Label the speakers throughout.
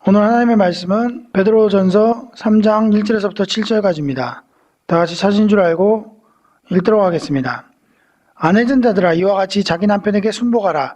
Speaker 1: 오늘 하나님의 말씀은 베드로전서 3장 1절에서부터 7절까지입니다. 다 같이 찾은 줄 알고 읽도록 하겠습니다. 아내된 자들아 이와 같이 자기 남편에게 순복하라.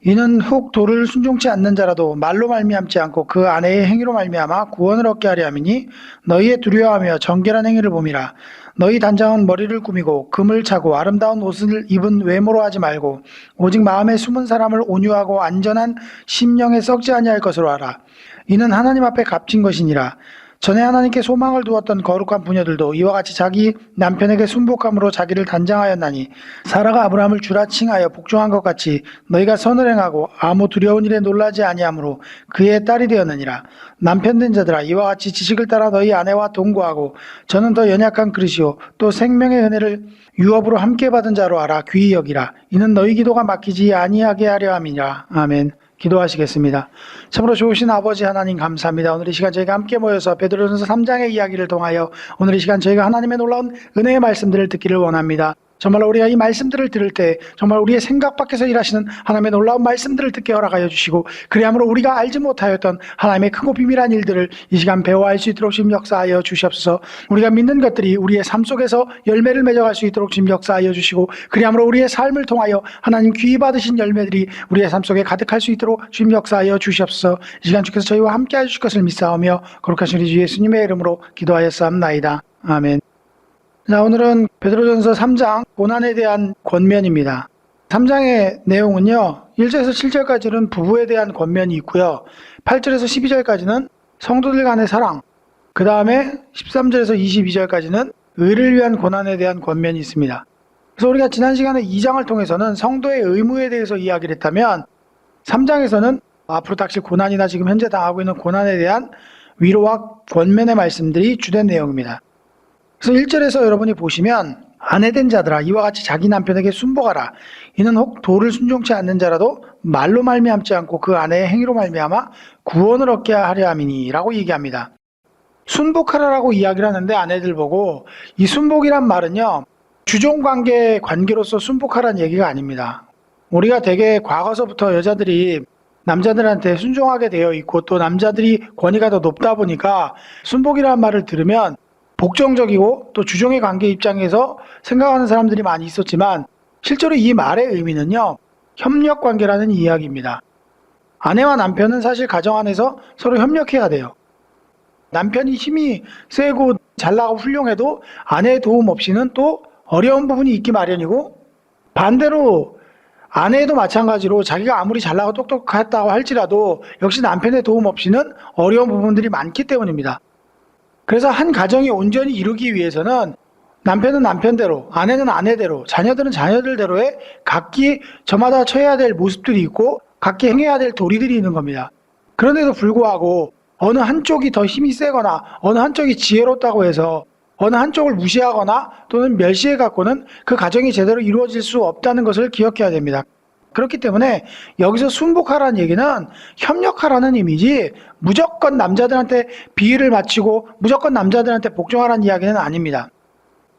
Speaker 1: 이는 혹 도를 순종치 않는 자라도 말로 말미암지 않고 그 아내의 행위로 말미암아 구원을 얻게 하려 함이니 너희의 두려워하며 정결한 행위를 봄이라. 너희 단장은 머리를 꾸미고 금을 차고 아름다운 옷을 입은 외모로 하지 말고 오직 마음에 숨은 사람을 온유하고 안전한 심령에 썩지 아니할 것으로 하라. 이는 하나님 앞에 값진 것이니라. 전에 하나님께 소망을 두었던 거룩한 부녀들도 이와 같이 자기 남편에게 순복함으로 자기를 단장하였나니 사라가 아브라함을 주라 칭하여 복종한 것 같이 너희가 선을 행하고 아무 두려운 일에 놀라지 아니하므로 그의 딸이 되었느니라. 남편된 자들아 이와 같이 지식을 따라 너희 아내와 동거하고 저는 더 연약한 그릇이요 또 생명의 은혜를 유업으로 함께 받은 자로 알아 귀히 여기라. 이는 너희 기도가 막히지 아니하게 하려 함이니라. 아멘. 기도하시겠습니다. 참으로 좋으신 아버지 하나님 감사합니다. 오늘 이 시간 저희가 함께 모여서 베드로전서 3장의 이야기를 통하여 오늘 이 시간 저희가 하나님의 놀라운 은혜의 말씀들을 듣기를 원합니다. 정말로 우리가 이 말씀들을 들을 때 정말 우리의 생각 밖에서 일하시는 하나님의 놀라운 말씀들을 듣게 허락하여 주시고 그리함으로 우리가 알지 못하였던 하나님의 크고 비밀한 일들을 이 시간 배워 알 수 있도록 주님 역사하여 주시옵소서. 우리가 믿는 것들이 우리의 삶 속에서 열매를 맺어갈 수 있도록 주님 역사하여 주시고 그리함으로 우리의 삶을 통하여 하나님 귀히 받으신 열매들이 우리의 삶 속에 가득할 수 있도록 주님 역사하여 주시옵소서. 이 시간 주께서 저희와 함께 해주실 것을 믿사오며 거룩하신 우리 주 예수님의 이름으로 기도하였사옵나이다. 아멘. 자, 오늘은 베드로전서 3장 고난에 대한 권면입니다. 3장의 내용은요 1절에서 7절까지는 부부에 대한 권면이 있고요 8절에서 12절까지는 성도들 간의 사랑, 그 다음에 13절에서 22절까지는 의를 위한 고난에 대한 권면이 있습니다. 그래서 우리가 지난 시간에 2장을 통해서는 성도의 의무에 대해서 이야기를 했다면 3장에서는 앞으로 닥칠 고난이나 지금 현재 당하고 있는 고난에 대한 위로와 권면의 말씀들이 주된 내용입니다. 그래서 1절에서 여러분이 보시면 아내된 자들아 이와 같이 자기 남편에게 순복하라. 이는 혹 도를 순종치 않는 자라도 말로 말미암지 않고 그 아내의 행위로 말미암아 구원을 얻게 하려 함이니 라고 얘기합니다. 순복하라라고 이야기를 하는데 아내들 보고 이 순복이란 말은요 주종관계 관계로서 순복하라는 얘기가 아닙니다. 우리가 되게 과거서부터 여자들이 남자들한테 순종하게 되어 있고 또 남자들이 권위가 더 높다 보니까 순복이라는 말을 들으면 복종적이고 또 주종의 관계 입장에서 생각하는 사람들이 많이 있었지만 실제로 이 말의 의미는요 협력관계라는 이야기입니다. 아내와 남편은 사실 가정 안에서 서로 협력해야 돼요. 남편이 힘이 세고 잘나고 훌륭해도 아내의 도움 없이는 또 어려운 부분이 있기 마련이고 반대로 아내도 마찬가지로 자기가 아무리 잘나고 똑똑하다고 할지라도 역시 남편의 도움 없이는 어려운 부분들이 많기 때문입니다. 그래서 한 가정이 온전히 이루기 위해서는 남편은 남편대로, 아내는 아내대로, 자녀들은 자녀들대로의 각기 저마다 처해야 될 모습들이 있고 각기 행해야 될 도리들이 있는 겁니다. 그런데도 불구하고 어느 한쪽이 더 힘이 세거나 어느 한쪽이 지혜롭다고 해서 어느 한쪽을 무시하거나 또는 멸시해 갖고는 그 가정이 제대로 이루어질 수 없다는 것을 기억해야 됩니다. 그렇기 때문에 여기서 순복하라는 얘기는 협력하라는 의미지 무조건 남자들한테 비위를 맞추고 무조건 남자들한테 복종하라는 이야기는 아닙니다.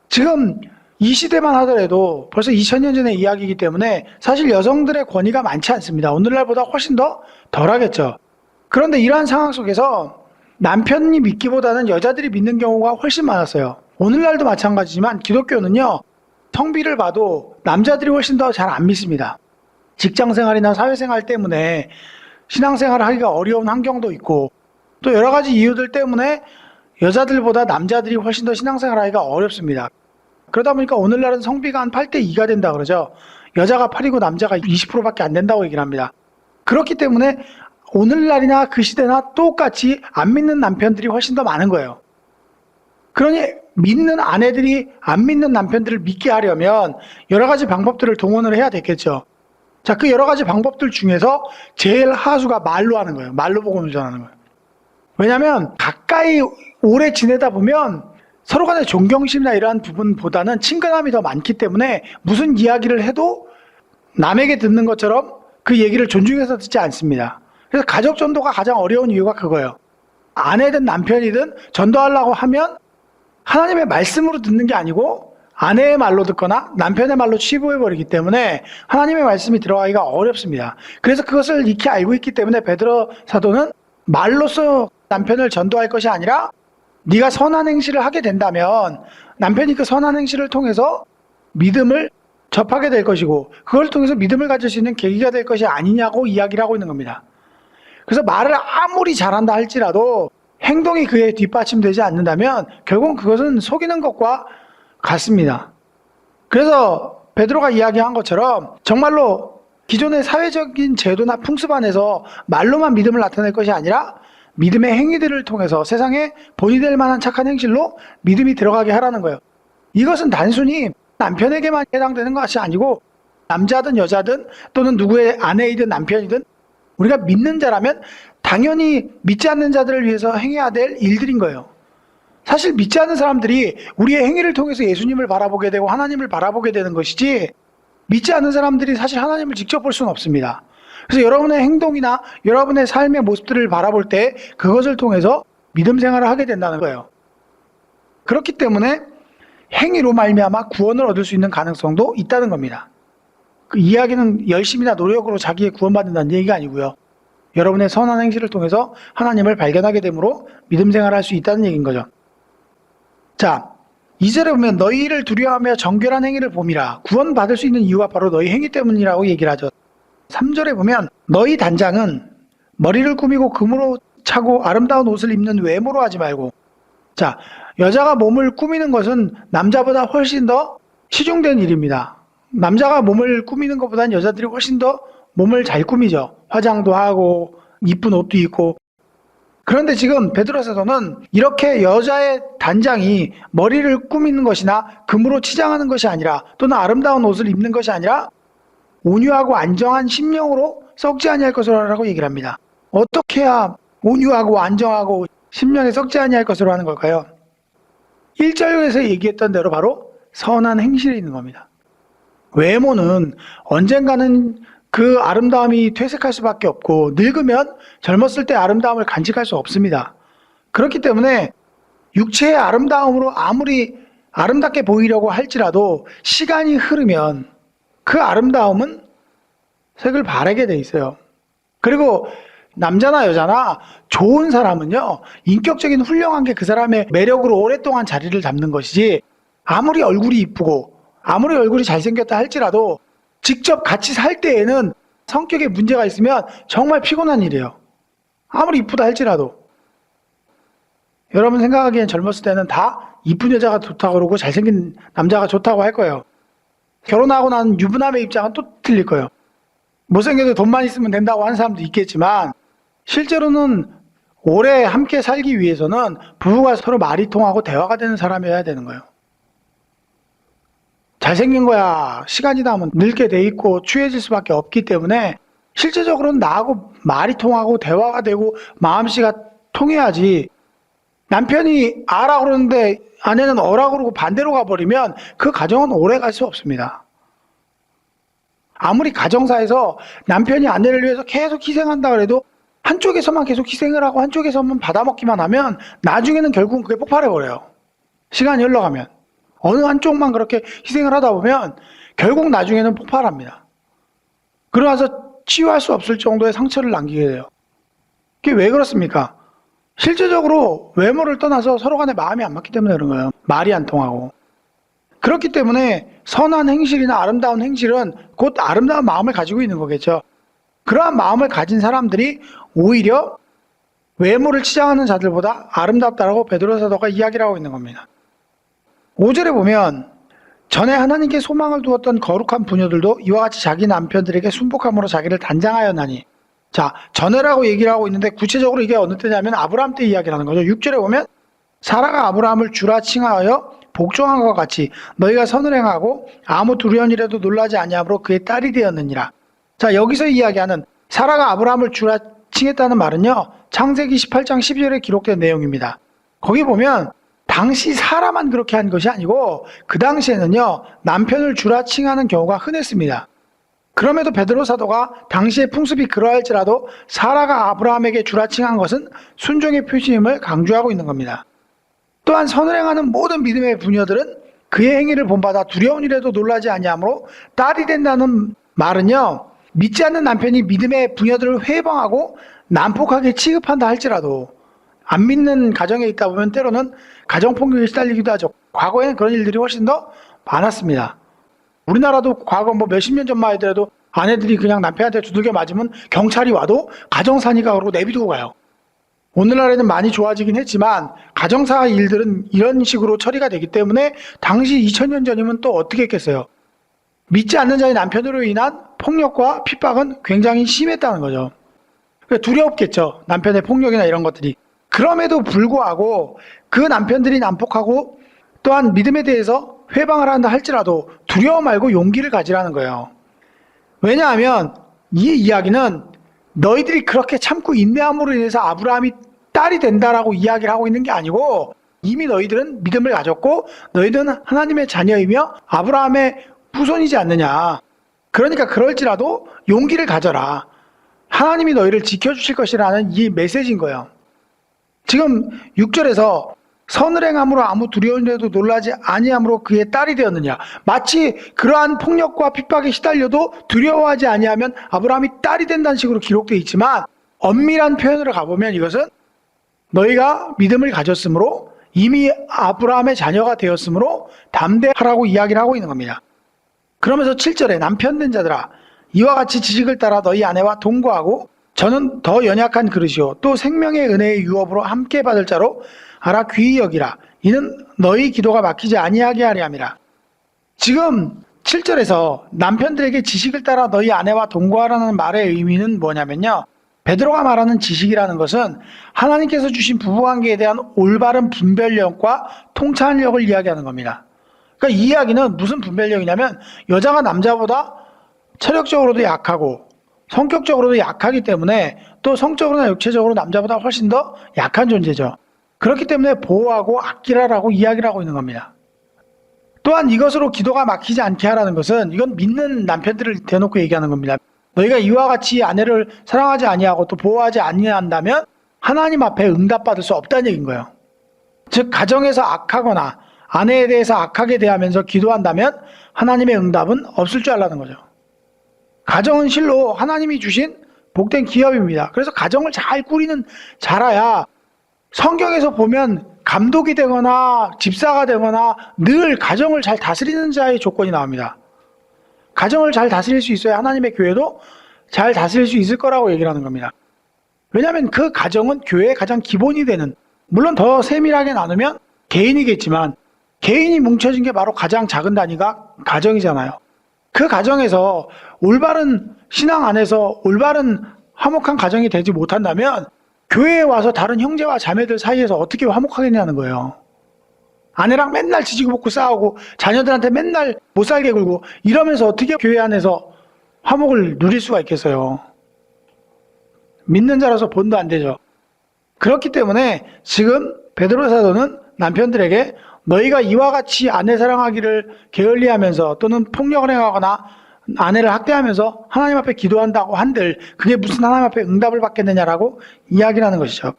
Speaker 1: 지금 이 시대만 하더라도 벌써 2000년 전의 이야기이기 때문에 사실 여성들의 권위가 많지 않습니다. 오늘날보다 훨씬 더 덜하겠죠. 그런데 이러한 상황 속에서 남편이 믿기보다는 여자들이 믿는 경우가 훨씬 많았어요. 오늘날도 마찬가지지만 기독교는요 성비를 봐도 남자들이 훨씬 더 잘 안 믿습니다. 직장생활이나 사회생활 때문에 신앙생활을 하기가 어려운 환경도 있고 또 여러 가지 이유들 때문에 여자들보다 남자들이 훨씬 더 신앙생활을 하기가 어렵습니다. 그러다 보니까 오늘날은 성비가 한 8대2가 된다 그러죠. 여자가 8이고 남자가 20%밖에 안 된다고 얘기를 합니다. 그렇기 때문에 오늘날이나 그 시대나 똑같이 안 믿는 남편들이 훨씬 더 많은 거예요. 그러니 믿는 아내들이 안 믿는 남편들을 믿게 하려면 여러 가지 방법들을 동원을 해야 되겠죠. 자, 그 여러 가지 방법들 중에서 제일 하수가 말로 하는 거예요. 말로 복음을 전하는 거예요. 왜냐하면 가까이 오래 지내다 보면 서로 간의 존경심이나 이러한 부분보다는 친근함이 더 많기 때문에 무슨 이야기를 해도 남에게 듣는 것처럼 그 얘기를 존중해서 듣지 않습니다. 그래서 가족 전도가 가장 어려운 이유가 그거예요. 아내든 남편이든 전도하려고 하면 하나님의 말씀으로 듣는 게 아니고 아내의 말로 듣거나 남편의 말로 치부해버리기 때문에 하나님의 말씀이 들어가기가 어렵습니다. 그래서 그것을 익히 알고 있기 때문에 베드로 사도는 말로써 남편을 전도할 것이 아니라 네가 선한 행실을 하게 된다면 남편이 그 선한 행실을 통해서 믿음을 접하게 될 것이고 그걸 통해서 믿음을 가질 수 있는 계기가 될 것이 아니냐고 이야기를 하고 있는 겁니다. 그래서 말을 아무리 잘한다 할지라도 행동이 그에 뒷받침되지 않는다면 결국은 그것은 속이는 것과 같습니다. 그래서 베드로가 이야기한 것처럼 정말로 기존의 사회적인 제도나 풍습 안에서 말로만 믿음을 나타낼 것이 아니라 믿음의 행위들을 통해서 세상에 본이 될 만한 착한 행실로 믿음이 들어가게 하라는 거예요. 이것은 단순히 남편에게만 해당되는 것이 아니고 남자든 여자든 또는 누구의 아내이든 남편이든 우리가 믿는 자라면 당연히 믿지 않는 자들을 위해서 행해야 될 일들인 거예요. 사실 믿지 않는 사람들이 우리의 행위를 통해서 예수님을 바라보게 되고 하나님을 바라보게 되는 것이지 믿지 않는 사람들이 사실 하나님을 직접 볼 수는 없습니다. 그래서 여러분의 행동이나 여러분의 삶의 모습들을 바라볼 때 그것을 통해서 믿음 생활을 하게 된다는 거예요. 그렇기 때문에 행위로 말미암아 구원을 얻을 수 있는 가능성도 있다는 겁니다. 그 이야기는 열심히나 노력으로 자기의 구원받는다는 얘기가 아니고요. 여러분의 선한 행실을 통해서 하나님을 발견하게 되므로 믿음 생활을 할 수 있다는 얘기인 거죠. 자, 2절에 보면 너희를 두려워하며 정결한 행위를 봄이라. 구원받을 수 있는 이유가 바로 너희 행위 때문이라고 얘기를 하죠. 3절에 보면 너희 단장은 머리를 꾸미고 금으로 차고 아름다운 옷을 입는 외모로 하지 말고. 자, 여자가 몸을 꾸미는 것은 남자보다 훨씬 더 시중된 일입니다. 남자가 몸을 꾸미는 것보다는 여자들이 훨씬 더 몸을 잘 꾸미죠. 화장도 하고 이쁜 옷도 입고. 그런데 지금 베드로 사도는 이렇게 여자의 단장이 머리를 꾸미는 것이나 금으로 치장하는 것이 아니라 또는 아름다운 옷을 입는 것이 아니라 온유하고 안정한 심령으로 썩지 아니할 것으로 하라고 얘기를 합니다. 어떻게 해야 온유하고 안정하고 심령에 썩지 아니할 것으로 하는 걸까요? 1절에서 얘기했던 대로 바로 선한 행실에 있는 겁니다. 외모는 언젠가는 그 아름다움이 퇴색할 수밖에 없고 늙으면 젊었을 때 아름다움을 간직할 수 없습니다. 그렇기 때문에 육체의 아름다움으로 아무리 아름답게 보이려고 할지라도 시간이 흐르면 그 아름다움은 색을 바래게 돼 있어요. 그리고 남자나 여자나 좋은 사람은요, 인격적인 훌륭한 게 그 사람의 매력으로 오랫동안 자리를 잡는 것이지 아무리 얼굴이 이쁘고 아무리 얼굴이 잘생겼다 할지라도 직접 같이 살 때에는 성격에 문제가 있으면 정말 피곤한 일이에요. 아무리 이쁘다 할지라도. 여러분 생각하기엔 젊었을 때는 다 이쁜 여자가 좋다고 그러고 잘생긴 남자가 좋다고 할 거예요. 결혼하고 난 유부남의 입장은 또 틀릴 거예요. 못생겨도 돈만 있으면 된다고 하는 사람도 있겠지만 실제로는 오래 함께 살기 위해서는 부부가 서로 말이 통하고 대화가 되는 사람이어야 되는 거예요. 잘생긴 거야 시간이 나면 늙게 돼 있고 추해질 수밖에 없기 때문에 실제적으로는 나하고 말이 통하고 대화가 되고 마음씨가 통해야지. 남편이 아라 그러는데 아내는 어라 그러고 반대로 가버리면 그 가정은 오래 갈 수 없습니다. 아무리 가정사에서 남편이 아내를 위해서 계속 희생한다 그래도 한쪽에서만 계속 희생을 하고 한쪽에서만 받아먹기만 하면 나중에는 결국은 그게 폭발해버려요. 시간이 흘러가면. 어느 한쪽만 그렇게 희생을 하다 보면 결국 나중에는 폭발합니다. 그러면서 치유할 수 없을 정도의 상처를 남기게 돼요. 그게 왜 그렇습니까? 실제적으로 외모를 떠나서 서로 간에 마음이 안 맞기 때문에 그런 거예요. 말이 안 통하고. 그렇기 때문에 선한 행실이나 아름다운 행실은 곧 아름다운 마음을 가지고 있는 거겠죠. 그러한 마음을 가진 사람들이 오히려 외모를 치장하는 자들보다 아름답다라고 베드로 사도가 이야기를 하고 있는 겁니다. 5절에 보면 전에 하나님께 소망을 두었던 거룩한 부녀들도 이와 같이 자기 남편들에게 순복함으로 자기를 단장하였나니. 자, 전에라고 얘기를 하고 있는데 구체적으로 이게 어느 때냐면 아브라함 때 이야기를 하는 거죠. 6절에 보면 사라가 아브라함을 주라 칭하여 복종한 것 같이 너희가 선을 행하고 아무 두려운 일에도 놀라지 아니함으로 그의 딸이 되었느니라. 자, 여기서 이야기하는 사라가 아브라함을 주라 칭했다는 말은요, 창세기 18장 12절에 기록된 내용입니다. 거기 보면 당시 사라만 그렇게 한 것이 아니고 그 당시에는요, 남편을 주라 칭하는 경우가 흔했습니다. 그럼에도 베드로 사도가 당시의 풍습이 그러할지라도 사라가 아브라함에게 주라 칭한 것은 순종의 표시임을 강조하고 있는 겁니다. 또한 선을 행하는 모든 믿음의 부녀들은 그의 행위를 본받아 두려운 일에도 놀라지 아니하므로 딸이 된다는 말은요, 믿지 않는 남편이 믿음의 부녀들을 회방하고 난폭하게 취급한다 할지라도 안 믿는 가정에 있다 보면 때로는 가정폭력에 시달리기도 하죠. 과거에는 그런 일들이 훨씬 더 많았습니다. 우리나라도 과거 몇십 년 전만 하더라도 아내들이 그냥 남편한테 두들겨 맞으면 경찰이 와도 가정사니까 그러고 내비두고 가요. 오늘날에는 많이 좋아지긴 했지만 가정사 일들은 이런 식으로 처리가 되기 때문에 당시 2000년 전이면 또 어떻게 했겠어요. 믿지 않는 자의 남편으로 인한 폭력과 핍박은 굉장히 심했다는 거죠. 두렵겠죠. 남편의 폭력이나 이런 것들이. 그럼에도 불구하고 그 남편들이 난폭하고 또한 믿음에 대해서 회방을 한다 할지라도 두려워 말고 용기를 가지라는 거예요. 왜냐하면 이 이야기는 너희들이 그렇게 참고 인내함으로 인해서 아브라함이 딸이 된다라고 이야기를 하고 있는 게 아니고 이미 너희들은 믿음을 가졌고 너희들은 하나님의 자녀이며 아브라함의 후손이지 않느냐. 그러니까 그럴지라도 용기를 가져라. 하나님이 너희를 지켜주실 것이라는 이 메시지인 거예요. 지금 6절에서 선을 행함으로 아무 두려운 일에도 놀라지 아니함으로 그의 딸이 되었느냐. 마치 그러한 폭력과 핍박에 시달려도 두려워하지 아니하면 아브라함이 딸이 된다는 식으로 기록되어 있지만 엄밀한 표현으로 가보면 이것은 너희가 믿음을 가졌으므로 이미 아브라함의 자녀가 되었으므로 담대하라고 이야기를 하고 있는 겁니다. 그러면서 7절에 남편 된 자들아 이와 같이 지식을 따라 너희 아내와 동거하고 저는 더 연약한 그릇이요 또 생명의 은혜의 유업으로 함께 받을 자로 알아 귀히 여기라. 이는 너희 기도가 막히지 아니하게 하리 함이라. 지금 7절에서 남편들에게 지식을 따라 너희 아내와 동거하라는 말의 의미는 뭐냐면요. 베드로가 말하는 지식이라는 것은 하나님께서 주신 부부관계에 대한 올바른 분별력과 통찰력을 이야기하는 겁니다. 그러니까 이 이야기는 무슨 분별력이냐면 여자가 남자보다 체력적으로도 약하고 성격적으로도 약하기 때문에 또 성적으로나 육체적으로 남자보다 훨씬 더 약한 존재죠. 그렇기 때문에 보호하고 아끼라라고 이야기를 하고 있는 겁니다. 또한 이것으로 기도가 막히지 않게 하라는 것은 이건 믿는 남편들을 대놓고 얘기하는 겁니다. 너희가 이와 같이 아내를 사랑하지 아니하고 또 보호하지 아니한다면 하나님 앞에 응답받을 수 없다는 얘기인 거예요. 즉 가정에서 악하거나 아내에 대해서 악하게 대하면서 기도한다면 하나님의 응답은 없을 줄 알라는 거죠. 가정은 실로 하나님이 주신 복된 기업입니다. 그래서 가정을 잘 꾸리는 자라야 성경에서 보면 감독이 되거나 집사가 되거나 늘 가정을 잘 다스리는 자의 조건이 나옵니다. 가정을 잘 다스릴 수 있어야 하나님의 교회도 잘 다스릴 수 있을 거라고 얘기를 하는 겁니다. 왜냐하면 그 가정은 교회의 가장 기본이 되는, 물론 더 세밀하게 나누면 개인이겠지만 개인이 뭉쳐진 게 바로 가장 작은 단위가 가정이잖아요. 그 가정에서 올바른 신앙 안에서 올바른 화목한 가정이 되지 못한다면 교회에 와서 다른 형제와 자매들 사이에서 어떻게 화목하겠냐는 거예요. 아내랑 맨날 지지고 볶고 싸우고 자녀들한테 맨날 못 살게 굴고 이러면서 어떻게 교회 안에서 화목을 누릴 수가 있겠어요. 믿는 자라서 본도 안 되죠. 그렇기 때문에 지금 베드로 사도는 남편들에게 너희가 이와 같이 아내 사랑하기를 게을리하면서 또는 폭력을 행하거나 아내를 학대하면서 하나님 앞에 기도한다고 한들 그게 무슨 하나님 앞에 응답을 받겠느냐라고 이야기를 하는 것이죠.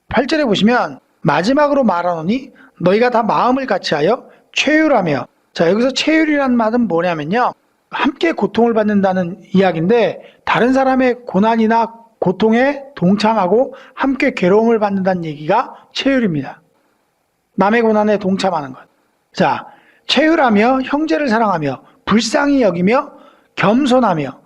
Speaker 1: 8절에 보시면 마지막으로 말하노니 너희가 다 마음을 같이하여 최율하며, 자 여기서 최율이라는 말은 뭐냐면요, 함께 고통을 받는다는 이야기인데 다른 사람의 고난이나 고통에 동참하고 함께 괴로움을 받는다는 얘기가 최율입니다. 남의 고난에 동참하는 것. 자, 최율하며 형제를 사랑하며 불쌍히 여기며 겸손하며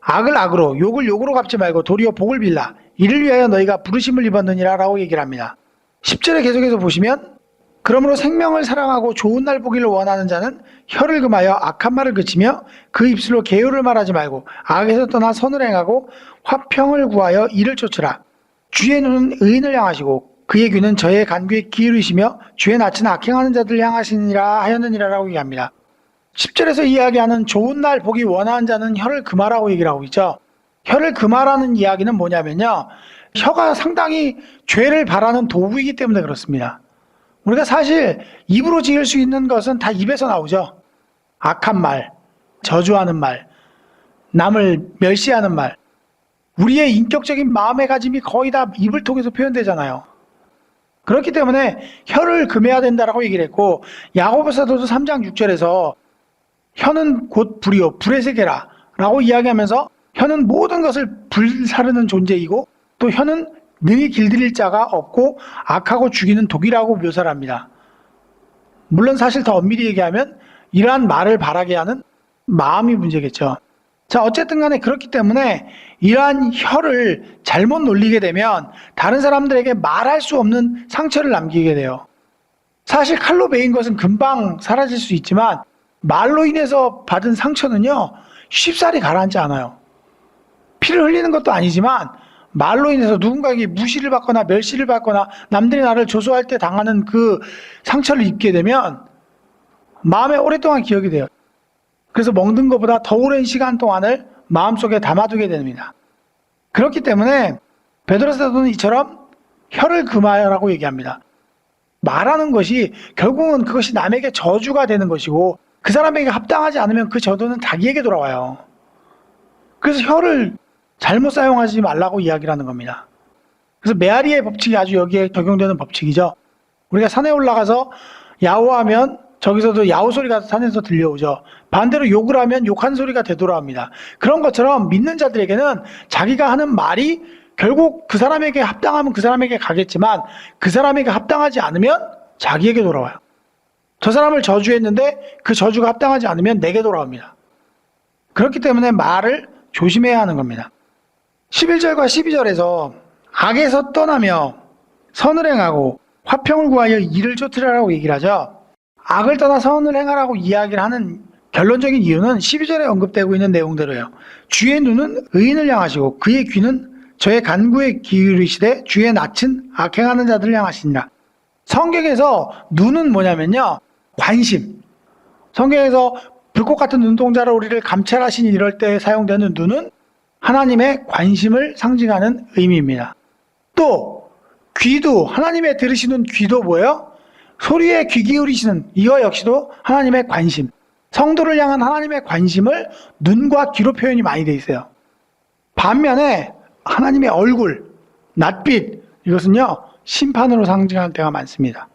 Speaker 1: 악을 악으로 욕을 욕으로 갚지 말고 도리어 복을 빌라. 이를 위하여 너희가 부르심을 입었느니라 라고 얘기를 합니다. 10절에 계속해서 보시면 그러므로 생명을 사랑하고 좋은 날 보기를 원하는 자는 혀를 금하여 악한 말을 그치며 그 입술로 계율을 말하지 말고 악에서 떠나 선을 행하고 화평을 구하여 이를 쫓으라. 주의 눈은 의인을 향하시고 그의 귀는 저의 간귀에 기울이시며 주의 낯은 악행하는 자들 향하시니라 하였느니라 라고 얘기합니다. 10절에서 이야기하는 좋은 날 보기 원하는 자는 혀를 금하라고 얘기를 하고 있죠. 혀를 금하라는 이야기는 뭐냐면요, 혀가 상당히 죄를 바라는 도구이기 때문에 그렇습니다. 우리가 사실 입으로 지을 수 있는 것은 다 입에서 나오죠. 악한 말, 저주하는 말, 남을 멸시하는 말, 우리의 인격적인 마음의 가짐이 거의 다 입을 통해서 표현되잖아요. 그렇기 때문에 혀를 금해야 된다라고 얘기를 했고, 야고보서도 3장 6절에서 혀는 곧 불이요 불의 세계라 라고 이야기하면서 혀는 모든 것을 불사르는 존재이고 또 혀는 능히 길들일 자가 없고 악하고 죽이는 독이라고 묘사를 합니다. 물론 사실 더 엄밀히 얘기하면 이러한 말을 바라게 하는 마음이 문제겠죠. 자, 어쨌든 간에 그렇기 때문에 이러한 혀를 잘못 놀리게 되면 다른 사람들에게 말할 수 없는 상처를 남기게 돼요. 사실 칼로 베인 것은 금방 사라질 수 있지만 말로 인해서 받은 상처는요, 쉽사리 가라앉지 않아요. 피를 흘리는 것도 아니지만 말로 인해서 누군가에게 무시를 받거나 멸시를 받거나 남들이 나를 조소할 때 당하는 그 상처를 입게 되면 마음에 오랫동안 기억이 돼요. 그래서 먹는 것보다 더 오랜 시간 동안을 마음속에 담아두게 됩니다. 그렇기 때문에 베드로 사도는 이처럼 혀를 금하라고 얘기합니다. 말하는 것이 결국은 그것이 남에게 저주가 되는 것이고 그 사람에게 합당하지 않으면 그 저주는 자기에게 돌아와요. 그래서 혀를 잘못 사용하지 말라고 이야기를 하는 겁니다. 그래서 메아리의 법칙이 아주 여기에 적용되는 법칙이죠. 우리가 산에 올라가서 야호하면 저기서도 야호 소리가 산에서 들려오죠. 반대로 욕을 하면 욕한 소리가 되돌아옵니다. 그런 것처럼 믿는 자들에게는 자기가 하는 말이 결국 그 사람에게 합당하면 그 사람에게 가겠지만 그 사람에게 합당하지 않으면 자기에게 돌아와요. 저 사람을 저주했는데 그 저주가 합당하지 않으면 내게 돌아옵니다. 그렇기 때문에 말을 조심해야 하는 겁니다. 11절과 12절에서 악에서 떠나며 선을 행하고 화평을 구하여 이를 쫓으라고 얘기를 하죠. 악을 떠나 선을 행하라고 이야기를 하는 결론적인 이유는 12절에 언급되고 있는 내용대로예요. 주의 눈은 의인을 향하시고 그의 귀는 저의 간구에 기울이시되 주의 낯은 악행하는 자들을 향하시니라. 성경에서 눈은 뭐냐면요, 관심. 성경에서 불꽃 같은 눈동자로 우리를 감찰하시니 이럴 때 사용되는 눈은 하나님의 관심을 상징하는 의미입니다. 또 귀도, 하나님의 들으시는 귀도 뭐예요? 소리에 귀 기울이시는, 이거 역시도 하나님의 관심. 성도를 향한 하나님의 관심을 눈과 귀로 표현이 많이 돼 있어요. 반면에 하나님의 얼굴, 낯빛, 이것은요 심판으로 상징하는 때가 많습니다.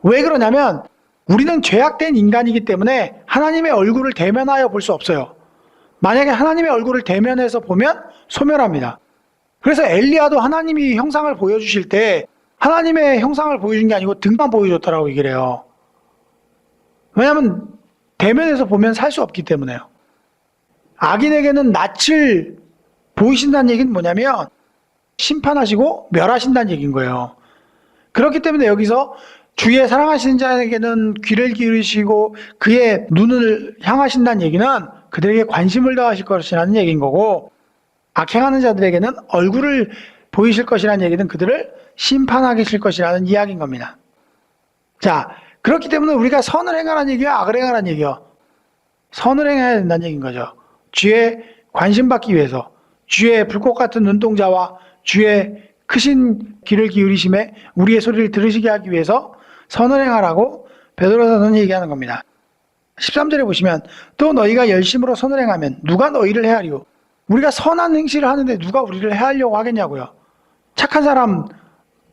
Speaker 1: 왜 그러냐면 우리는 죄악된 인간이기 때문에 하나님의 얼굴을 대면하여 볼 수 없어요. 만약에 하나님의 얼굴을 대면해서 보면 소멸합니다. 그래서 엘리야도 하나님이 형상을 보여주실 때 하나님의 형상을 보여준 게 아니고 등만 보여줬다라고 얘기를 해요. 왜냐하면 대면에서 보면 살 수 없기 때문에요. 악인에게는 낯을 보이신다는 얘기는 뭐냐면 심판하시고 멸하신다는 얘기인 거예요. 그렇기 때문에 여기서 주의 사랑하시는 자에게는 귀를 기울이시고 그의 눈을 향하신다는 얘기는 그들에게 관심을 더하실 것이라는 얘기인 거고, 악행하는 자들에게는 얼굴을 보이실 것이라는 얘기는 그들을 심판하게 하실 것이라는 이야기인 겁니다. 자, 그렇기 때문에 우리가 선을 행하라는 얘기야, 악을 행하라는 얘기야? 선을 행해야 된다는 얘기인 거죠. 주의 관심 받기 위해서, 주의 불꽃 같은 눈동자와 주의 크신 귀를 기울이심에 우리의 소리를 들으시게 하기 위해서 선을 행하라고 베드로 사도는 얘기하는 겁니다. 13절에 보시면 또 너희가 열심으로 선을 행하면 누가 너희를 헤아리요? 우리가 선한 행실을 하는데 누가 우리를 헤아리려고 하겠냐고요. 착한 사람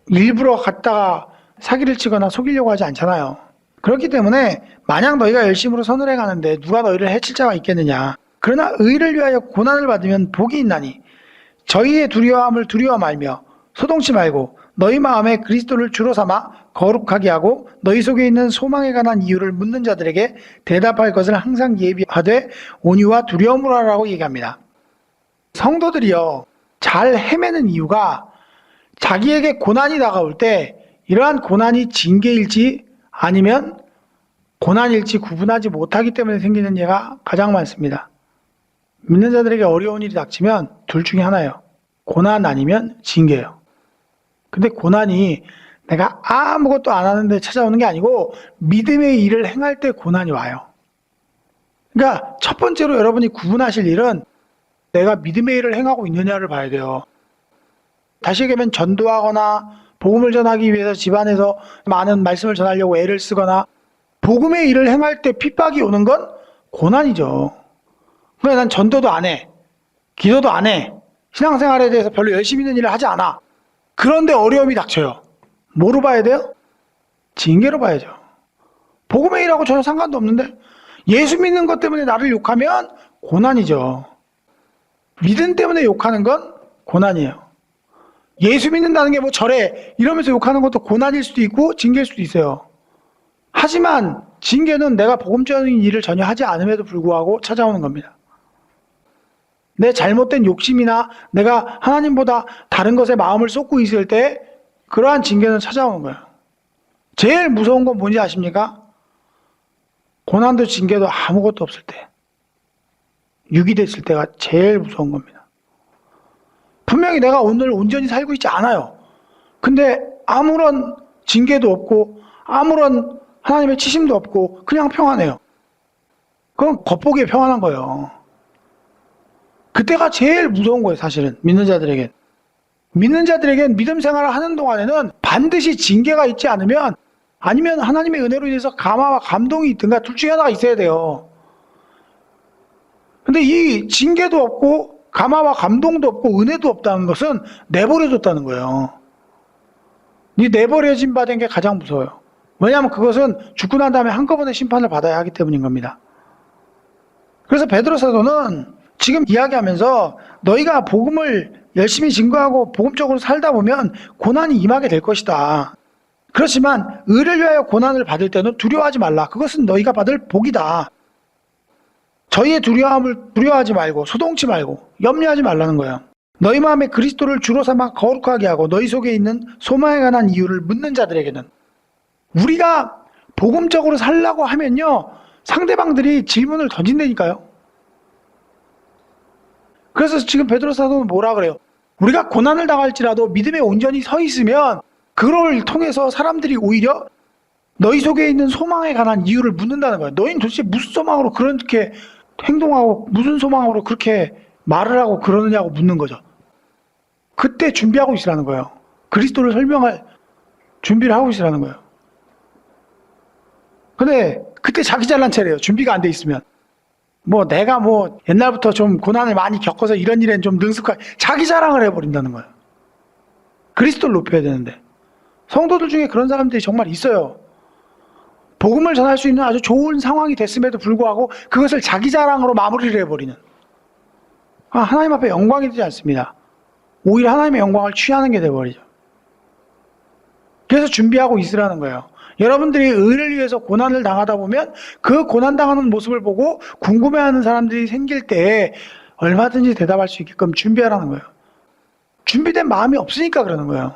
Speaker 1: 일부러 갔다가 사기를 치거나 속이려고 하지 않잖아요. 그렇기 때문에 만약 너희가 열심으로 선을 행하는데 누가 너희를 해칠 자가 있겠느냐. 그러나 의를 위하여 고난을 받으면 복이 있나니 저희의 두려움을 두려워 말며 소동치 말고 너희 마음에 그리스도를 주로 삼아 거룩하게 하고 너희 속에 있는 소망에 관한 이유를 묻는 자들에게 대답할 것을 항상 예비하되 온유와 두려움으로 하라고 얘기합니다. 성도들이요, 잘 헤매는 이유가 자기에게 고난이 다가올 때 이러한 고난이 징계일지 아니면 고난일지 구분하지 못하기 때문에 생기는 예가 가장 많습니다. 믿는 자들에게 어려운 일이 닥치면 둘 중에 하나예요. 고난 아니면 징계예요. 근데 고난이 내가 아무것도 안 하는데 찾아오는 게 아니고 믿음의 일을 행할 때 고난이 와요. 그러니까 첫 번째로 여러분이 구분하실 일은 내가 믿음의 일을 행하고 있느냐를 봐야 돼요. 다시 얘기하면 전도하거나 복음을 전하기 위해서 집안에서 많은 말씀을 전하려고 애를 쓰거나 복음의 일을 행할 때 핍박이 오는 건 고난이죠. 그러니까 난 전도도 안 해. 기도도 안 해. 신앙생활에 대해서 별로 열심히 있는 일을 하지 않아. 그런데 어려움이 닥쳐요. 뭐로 봐야 돼요? 징계로 봐야죠. 복음의 일하고 전혀 상관도 없는데 예수 믿는 것 때문에 나를 욕하면 고난이죠. 믿음 때문에 욕하는 건 고난이에요. 예수 믿는다는 게 뭐 저래 이러면서 욕하는 것도 고난일 수도 있고 징계일 수도 있어요. 하지만 징계는 내가 복음적인 일을 전혀 하지 않음에도 불구하고 찾아오는 겁니다. 내 잘못된 욕심이나 내가 하나님보다 다른 것에 마음을 쏟고 있을 때 그러한 징계는 찾아오는 거예요. 제일 무서운 건 뭔지 아십니까? 고난도 징계도 아무것도 없을 때, 유기됐을 때가 제일 무서운 겁니다. 분명히 내가 오늘 온전히 살고 있지 않아요. 근데 아무런 징계도 없고 아무런 하나님의 치심도 없고 그냥 평안해요. 그건 겉보기에 평안한 거예요. 그때가 제일 무서운 거예요, 사실은. 믿는 자들에겐. 믿는 자들에겐 믿음 생활을 하는 동안에는 반드시 징계가 있지 않으면, 아니면 하나님의 은혜로 인해서 감화와 감동이 있든가 둘 중에 하나가 있어야 돼요. 근데 이 징계도 없고 감화와 감동도 없고 은혜도 없다는 것은 내버려뒀다는 거예요. 이 내버려진 바 된 게 가장 무서워요. 왜냐하면 그것은 죽고 난 다음에 한꺼번에 심판을 받아야 하기 때문인 겁니다. 그래서 베드로 사도는 지금 이야기하면서 너희가 복음을 열심히 증거하고 복음적으로 살다 보면 고난이 임하게 될 것이다. 그렇지만 의를 위하여 고난을 받을 때는 두려워하지 말라. 그것은 너희가 받을 복이다. 저희의 두려움을 두려워하지 말고 소동치 말고 염려하지 말라는 거예요. 너희 마음에 그리스도를 주로 삼아 거룩하게 하고 너희 속에 있는 소망에 관한 이유를 묻는 자들에게는, 우리가 복음적으로 살라고 하면요 상대방들이 질문을 던진다니까요. 그래서 지금 베드로 사도는 뭐라 그래요? 우리가 고난을 당할지라도 믿음에 온전히 서 있으면 그걸 통해서 사람들이 오히려 너희 속에 있는 소망에 관한 이유를 묻는다는 거예요. 너희는 도대체 무슨 소망으로 그렇게 행동하고 무슨 소망으로 그렇게 말을 하고 그러느냐고 묻는 거죠. 그때 준비하고 있으라는 거예요. 그리스도를 설명할 준비를 하고 있으라는 거예요. 근데 그때 자기 잘난 체래요. 준비가 안 돼 있으면. 내가 옛날부터 좀 고난을 많이 겪어서 이런 일엔 좀 능숙한, 자기 자랑을 해버린다는 거예요. 그리스도를 높여야 되는데. 성도들 중에 그런 사람들이 정말 있어요. 복음을 전할 수 있는 아주 좋은 상황이 됐음에도 불구하고 그것을 자기 자랑으로 마무리를 해버리는. 하나님 앞에 영광이 되지 않습니다. 오히려 하나님의 영광을 취하는 게 돼버리죠. 그래서 준비하고 있으라는 거예요. 여러분들이 의를 위해서 고난을 당하다 보면 그 고난당하는 모습을 보고 궁금해하는 사람들이 생길 때 얼마든지 대답할 수 있게끔 준비하라는 거예요. 준비된 마음이 없으니까 그러는 거예요.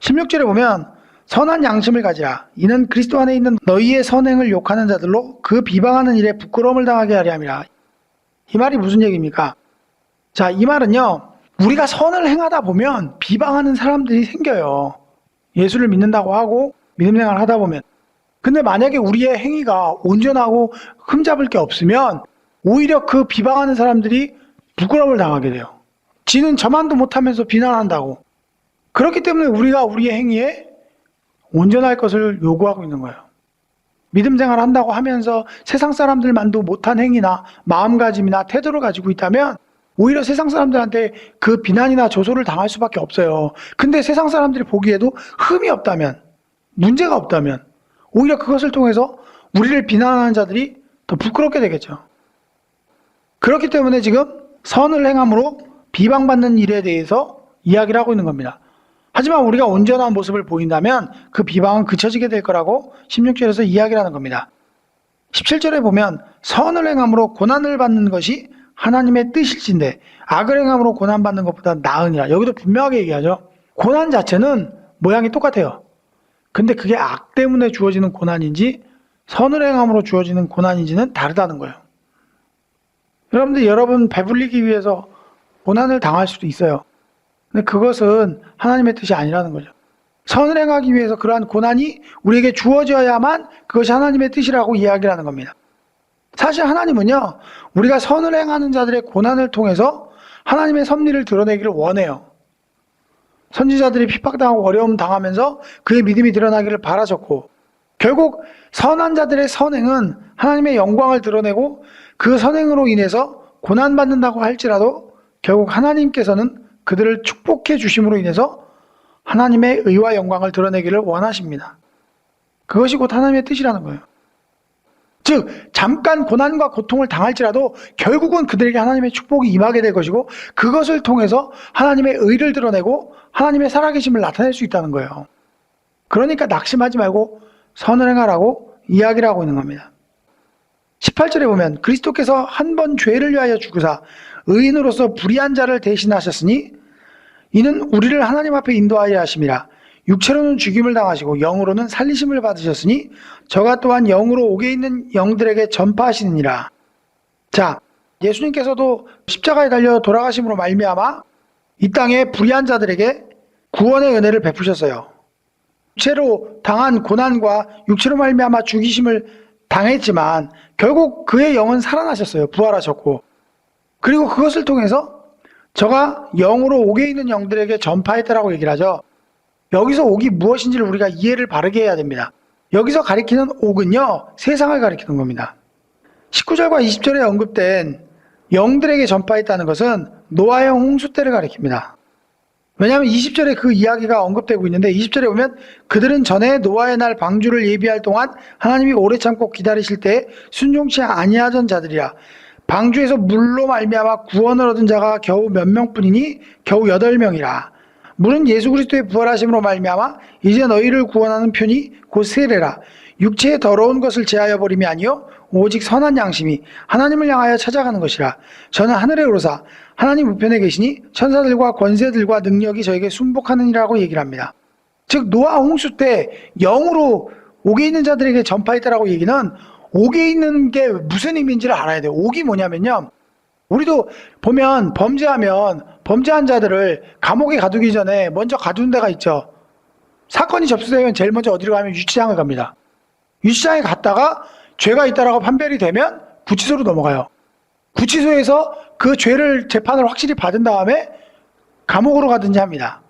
Speaker 1: 16절에 보면 선한 양심을 가지라. 이는 그리스도 안에 있는 너희의 선행을 욕하는 자들로 그 비방하는 일에 부끄러움을 당하게 하려 함이라. 이 말이 무슨 얘기입니까? 자, 이 말은요, 우리가 선을 행하다 보면 비방하는 사람들이 생겨요. 예수를 믿는다고 하고 믿음 생활을 하다 보면. 근데 만약에 우리의 행위가 온전하고 흠잡을 게 없으면 오히려 그 비방하는 사람들이 부끄러움을 당하게 돼요. 지는 저만도 못하면서 비난한다고. 그렇기 때문에 우리가 우리의 행위에 온전할 것을 요구하고 있는 거예요. 믿음 생활을 한다고 하면서 세상 사람들만도 못한 행위나 마음가짐이나 태도를 가지고 있다면 오히려 세상 사람들한테 그 비난이나 조소를 당할 수밖에 없어요. 근데 세상 사람들이 보기에도 흠이 없다면, 문제가 없다면 오히려 그것을 통해서 우리를 비난하는 자들이 더 부끄럽게 되겠죠. 그렇기 때문에 지금 선을 행함으로 비방받는 일에 대해서 이야기를 하고 있는 겁니다. 하지만 우리가 온전한 모습을 보인다면 그 비방은 그쳐지게 될 거라고 16절에서 이야기를 하는 겁니다. 17절에 보면 선을 행함으로 고난을 받는 것이 하나님의 뜻일진데 악을 행함으로 고난받는 것보다 나으니라. 여기도 분명하게 얘기하죠. 고난 자체는 모양이 똑같아요. 근데 그게 악 때문에 주어지는 고난인지 선을 행함으로 주어지는 고난인지는 다르다는 거예요. 여러분들, 여러분 배불리기 위해서 고난을 당할 수도 있어요. 근데 그것은 하나님의 뜻이 아니라는 거죠. 선을 행하기 위해서 그러한 고난이 우리에게 주어져야만 그것이 하나님의 뜻이라고 이야기를 하는 겁니다. 사실 하나님은요, 우리가 선을 행하는 자들의 고난을 통해서 하나님의 섭리를 드러내기를 원해요. 선지자들이 핍박당하고 어려움 당하면서 그의 믿음이 드러나기를 바라셨고, 결국 선한 자들의 선행은 하나님의 영광을 드러내고 그 선행으로 인해서 고난받는다고 할지라도 결국 하나님께서는 그들을 축복해 주심으로 인해서 하나님의 의와 영광을 드러내기를 원하십니다. 그것이 곧 하나님의 뜻이라는 거예요. 즉 잠깐 고난과 고통을 당할지라도 결국은 그들에게 하나님의 축복이 임하게 될 것이고, 그것을 통해서 하나님의 의를 드러내고 하나님의 살아계심을 나타낼 수 있다는 거예요. 그러니까 낙심하지 말고 선을 행하라고 이야기를 하고 있는 겁니다. 18절에 보면 그리스도께서 한 번 죄를 위하여 죽으사 의인으로서 불의한 자를 대신하셨으니 이는 우리를 하나님 앞에 인도하여 하심이라. 육체로는 죽임을 당하시고 영으로는 살리심을 받으셨으니 저가 또한 영으로 옥에 있는 영들에게 전파하시느니라. 자, 예수님께서도 십자가에 달려 돌아가심으로 말미암아 이 땅에 불의한 자들에게 구원의 은혜를 베푸셨어요. 육체로 당한 고난과 육체로 말미암아 죽이심을 당했지만 결국 그의 영은 살아나셨어요. 부활하셨고, 그리고 그것을 통해서 저가 영으로 옥에 있는 영들에게 전파했다라고 얘기를 하죠. 여기서 옥이 무엇인지를 우리가 이해를 바르게 해야 됩니다. 여기서 가리키는 옥은요, 세상을 가리키는 겁니다. 19절과 20절에 언급된 영들에게 전파했다는 것은 노아의 홍수 때를 가리킵니다. 왜냐하면 20절에 그 이야기가 언급되고 있는데, 20절에 보면 그들은 전에 노아의 날 방주를 예비할 동안 하나님이 오래 참고 기다리실 때 순종치 아니하던 자들이라. 방주에서 물로 말미암아 구원을 얻은 자가 겨우 몇 명뿐이니 겨우 8명이라. 물은 예수 그리스도의 부활하심으로 말미암아 이제 너희를 구원하는 편이 곧 세례라. 육체의 더러운 것을 제하여 버림이 아니요 오직 선한 양심이 하나님을 향하여 찾아가는 것이라. 저는 하늘에 오르사 하나님 우편에 계시니 천사들과 권세들과 능력이 저에게 순복하느니라고 얘기를 합니다. 즉 노아 홍수 때 영으로 옥에 있는 자들에게 전파했다라고 얘기는 옥에 있는 게 무슨 의미인지를 알아야 돼요. 옥이 뭐냐면요, 우리도 보면 범죄한 자들을 감옥에 가두기 전에 먼저 가두는 데가 있죠. 사건이 접수되면 제일 먼저 어디로 가면 유치장을 갑니다. 유치장에 갔다가 죄가 있다라고 판별이 되면 구치소로 넘어가요. 구치소에서 그 죄를 재판을 확실히 받은 다음에 감옥으로 가든지 합니다.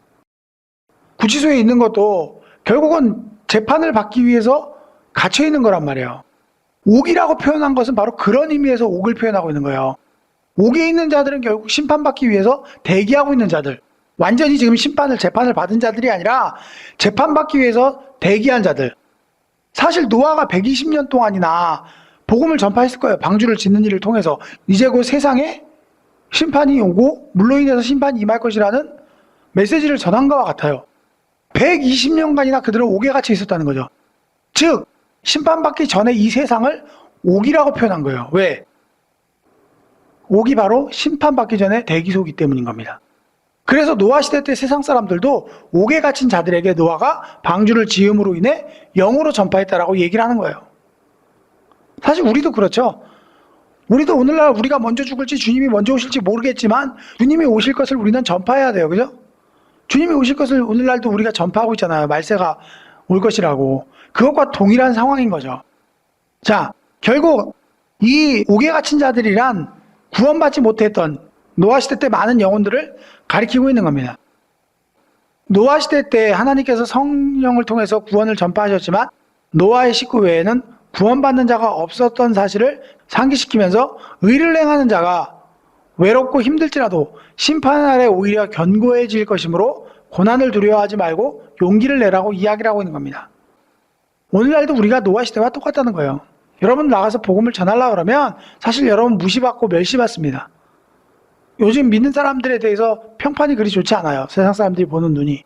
Speaker 1: 구치소에 있는 것도 결국은 재판을 받기 위해서 갇혀 있는 거란 말이에요. 옥이라고 표현한 것은 바로 그런 의미에서 옥을 표현하고 있는 거예요. 옥에 있는 자들은 결국 심판받기 위해서 대기하고 있는 자들, 완전히 지금 재판을 받은 자들이 아니라 재판받기 위해서 대기한 자들. 사실 노아가 120년 동안이나 복음을 전파했을 거예요. 방주를 짓는 일을 통해서. 이제 곧 세상에 심판이 오고 물로 인해서 심판이 임할 것이라는 메시지를 전한 것과 같아요. 120년간이나 그들은 옥에 갇혀 있었다는 거죠. 즉 심판받기 전에 이 세상을 옥이라고 표현한 거예요. 왜? 옥이 바로 심판받기 전에 대기소이기 때문인 겁니다. 그래서 노아 시대 때 세상 사람들도 옥에 갇힌 자들에게 노아가 방주를 지음으로 인해 영으로 전파했다라고 얘기를 하는 거예요. 사실 우리도 그렇죠. 우리도 오늘날 우리가 먼저 죽을지 주님이 먼저 오실지 모르겠지만 주님이 오실 것을 우리는 전파해야 돼요. 그죠? 주님이 오실 것을 오늘날도 우리가 전파하고 있잖아요. 말세가 올 것이라고. 그것과 동일한 상황인 거죠. 자, 결국 이 옥에 갇힌 자들이란 구원받지 못했던 노아 시대 때 많은 영혼들을 가리키고 있는 겁니다. 노아 시대 때 하나님께서 성령을 통해서 구원을 전파하셨지만 노아의 식구 외에는 구원받는 자가 없었던 사실을 상기시키면서 의를 행하는 자가 외롭고 힘들지라도 심판 아래 오히려 견고해질 것이므로 고난을 두려워하지 말고 용기를 내라고 이야기를 하고 있는 겁니다. 오늘날도 우리가 노아 시대와 똑같다는 거예요. 여러분 나가서 복음을 전하려고 그러면 사실 여러분 무시받고 멸시받습니다. 요즘 믿는 사람들에 대해서 평판이 그리 좋지 않아요. 세상 사람들이 보는 눈이.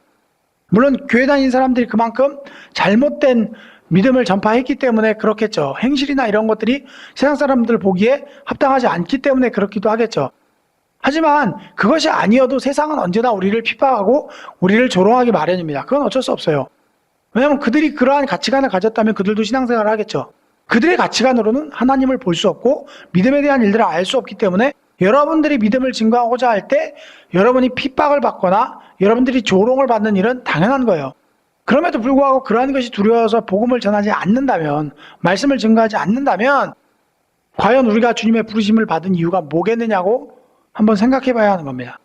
Speaker 1: 물론 교회 다니는 사람들이 그만큼 잘못된 믿음을 전파했기 때문에 그렇겠죠. 행실이나 이런 것들이 세상 사람들 보기에 합당하지 않기 때문에 그렇기도 하겠죠. 하지만 그것이 아니어도 세상은 언제나 우리를 핍박하고 우리를 조롱하기 마련입니다. 그건 어쩔 수 없어요. 왜냐하면 그들이 그러한 가치관을 가졌다면 그들도 신앙생활을 하겠죠. 그들의 가치관으로는 하나님을 볼 수 없고 믿음에 대한 일들을 알 수 없기 때문에 여러분들이 믿음을 증거하고자 할 때 여러분이 핍박을 받거나 여러분들이 조롱을 받는 일은 당연한 거예요. 그럼에도 불구하고 그러한 것이 두려워서 복음을 전하지 않는다면, 말씀을 증거하지 않는다면 과연 우리가 주님의 부르심을 받은 이유가 뭐겠느냐고 한번 생각해 봐야 하는 겁니다.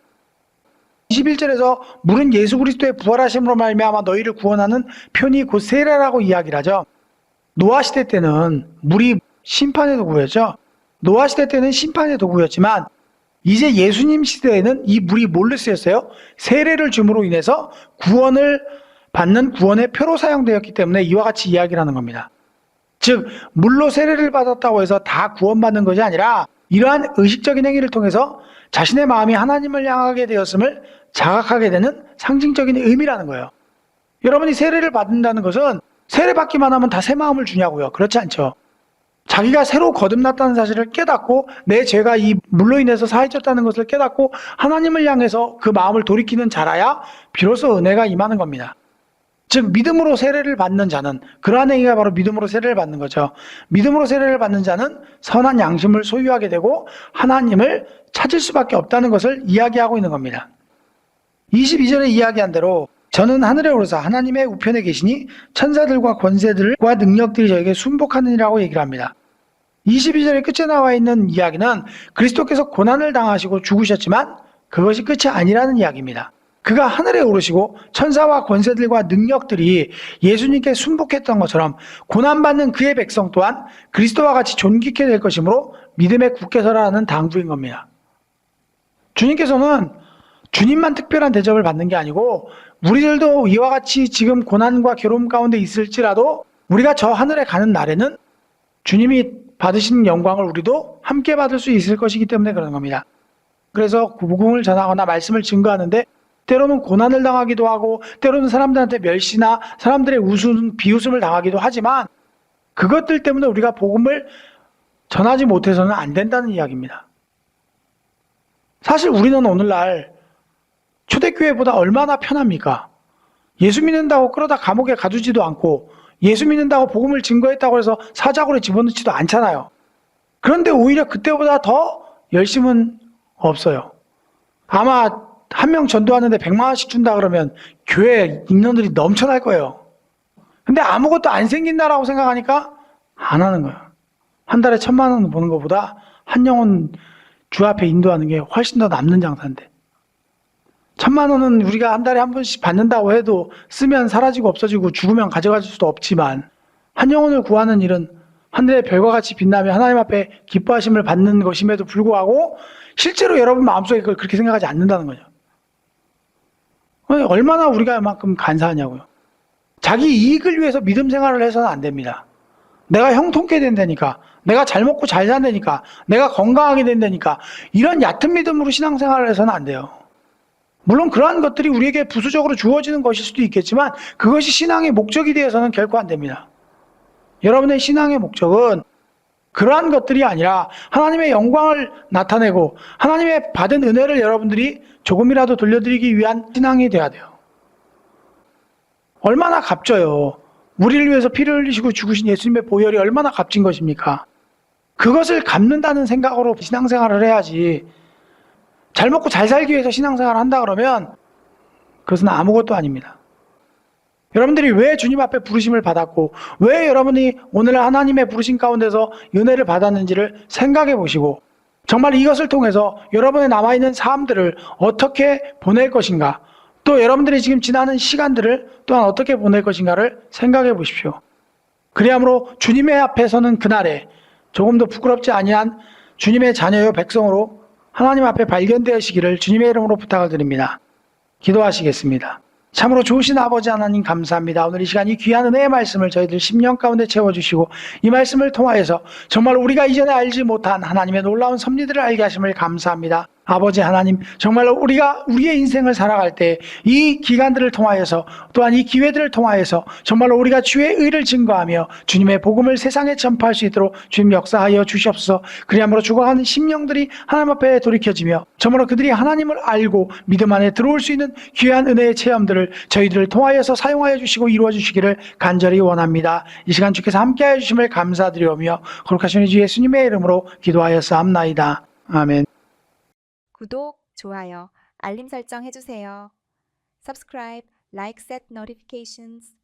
Speaker 1: 21절에서 물은 예수 그리스도의 부활하심으로 말미암아 너희를 구원하는 편이 곧 세례라고 이야기를 하죠. 노아 시대 때는 물이 심판의 도구였죠. 노아 시대 때는 심판의 도구였지만 이제 예수님 시대에는 이 물이 뭘로 쓰였어요? 세례를 줌으로 인해서 구원을 받는 구원의 표로 사용되었기 때문에 이와 같이 이야기를 하는 겁니다. 즉 물로 세례를 받았다고 해서 다 구원받는 것이 아니라 이러한 의식적인 행위를 통해서 자신의 마음이 하나님을 향하게 되었음을 자각하게 되는 상징적인 의미라는 거예요. 여러분이 세례를 받는다는 것은 세례받기만 하면 다 새 마음을 주냐고요. 그렇지 않죠. 자기가 새로 거듭났다는 사실을 깨닫고 내 죄가 이 물로 인해서 사해졌다는 것을 깨닫고 하나님을 향해서 그 마음을 돌이키는 자라야 비로소 은혜가 임하는 겁니다. 즉 믿음으로 세례를 받는 자는, 그러한 행위가 바로 믿음으로 세례를 받는 거죠. 믿음으로 세례를 받는 자는 선한 양심을 소유하게 되고 하나님을 찾을 수밖에 없다는 것을 이야기하고 있는 겁니다. 22절에 이야기한 대로 저는 하늘에 오르사 하나님의 우편에 계시니 천사들과 권세들과 능력들이 저에게 순복하느니라고 얘기를 합니다. 22절의 끝에 나와 있는 이야기는 그리스도께서 고난을 당하시고 죽으셨지만 그것이 끝이 아니라는 이야기입니다. 그가 하늘에 오르시고 천사와 권세들과 능력들이 예수님께 순복했던 것처럼 고난받는 그의 백성 또한 그리스도와 같이 존귀케 될 것이므로 믿음에 굳게 서라 하는 당부인 겁니다. 주님께서는 주님만 특별한 대접을 받는 게 아니고 우리들도 이와 같이 지금 고난과 괴로움 가운데 있을지라도 우리가 저 하늘에 가는 날에는 주님이 받으신 영광을 우리도 함께 받을 수 있을 것이기 때문에 그러는 겁니다. 그래서 복음을 전하거나 말씀을 증거하는데 때로는 고난을 당하기도 하고 때로는 사람들한테 멸시나 사람들의 비웃음을 당하기도 하지만 그것들 때문에 우리가 복음을 전하지 못해서는 안 된다는 이야기입니다. 사실 우리는 오늘날 초대교회보다 얼마나 편합니까? 예수 믿는다고 끌어다 감옥에 가두지도 않고 예수 믿는다고 복음을 증거했다고 해서 사자고에 집어넣지도 않잖아요. 그런데 오히려 그때보다 더 열심은 없어요. 아마 한 명 전도하는데 100만 원씩 준다 그러면 교회 인원들이 넘쳐날 거예요. 근데 아무것도 안 생긴다라고 생각하니까 안 하는 거예요. 한 달에 1,000만 원 버는 것보다 한 영혼 주 앞에 인도하는 게 훨씬 더 남는 장사인데 1,000만 원은 우리가 한 달에 한 번씩 받는다고 해도 쓰면 사라지고 없어지고 죽으면 가져갈 수도 없지만 한 영혼을 구하는 일은 하늘의 별과 같이 빛나며 하나님 앞에 기뻐하심을 받는 것임에도 불구하고 실제로 여러분 마음속에 그걸 그렇게 생각하지 않는다는 거죠. 얼마나 우리가 이만큼 간사하냐고요. 자기 이익을 위해서 믿음 생활을 해서는 안 됩니다. 내가 형통케 된다니까, 내가 잘 먹고 잘 산다니까, 내가 건강하게 된다니까 이런 얕은 믿음으로 신앙생활을 해서는 안 돼요. 물론 그러한 것들이 우리에게 부수적으로 주어지는 것일 수도 있겠지만 그것이 신앙의 목적이 되어서는 결코 안 됩니다. 여러분의 신앙의 목적은 그러한 것들이 아니라 하나님의 영광을 나타내고 하나님의 받은 은혜를 여러분들이 조금이라도 돌려드리기 위한 신앙이 돼야 돼요. 얼마나 값져요. 우리를 위해서 피를 흘리시고 죽으신 예수님의 보혈이 얼마나 값진 것입니까? 그것을 갚는다는 생각으로 신앙생활을 해야지 잘 먹고 잘 살기 위해서 신앙생활을 한다 그러면 그것은 아무것도 아닙니다. 여러분들이 왜 주님 앞에 부르심을 받았고 왜 여러분이 오늘 하나님의 부르심 가운데서 은혜를 받았는지를 생각해 보시고 정말 이것을 통해서 여러분의 남아있는 삶들을 어떻게 보낼 것인가, 또 여러분들이 지금 지나는 시간들을 또한 어떻게 보낼 것인가를 생각해 보십시오. 그리하므로 주님의 앞에 서는 그날에 조금도 부끄럽지 아니한 주님의 자녀요 백성으로 하나님 앞에 발견되시기를 주님의 이름으로 부탁을 드립니다. 기도하시겠습니다. 참으로 좋으신 아버지 하나님 감사합니다. 오늘 이 시간 이 귀한 은혜의 말씀을 저희들 심령 가운데 채워주시고 이 말씀을 통하여서 정말 우리가 이전에 알지 못한 하나님의 놀라운 섭리들을 알게 하심을 감사합니다. 아버지 하나님, 정말 우리가 우리의 인생을 살아갈 때 이 기간들을 통하여서 또한 이 기회들을 통하여서 정말로 우리가 주의 의를 증거하며 주님의 복음을 세상에 전파할 수 있도록 주님 역사하여 주시옵소서. 그리함으로 죽어가는 심령들이 하나님 앞에 돌이켜지며 정말로 그들이 하나님을 알고 믿음 안에 들어올 수 있는 귀한 은혜의 체험들을 저희들을 통하여서 사용하여 주시고 이루어 주시기를 간절히 원합니다. 이 시간 주께서 함께하여 주심을 감사드리오며 거룩하신 주 예수님의 이름으로 기도하였사옵나이다. 아멘.
Speaker 2: 구독, 좋아요, 알림 설정 해주세요. Subscribe, like, set notifications.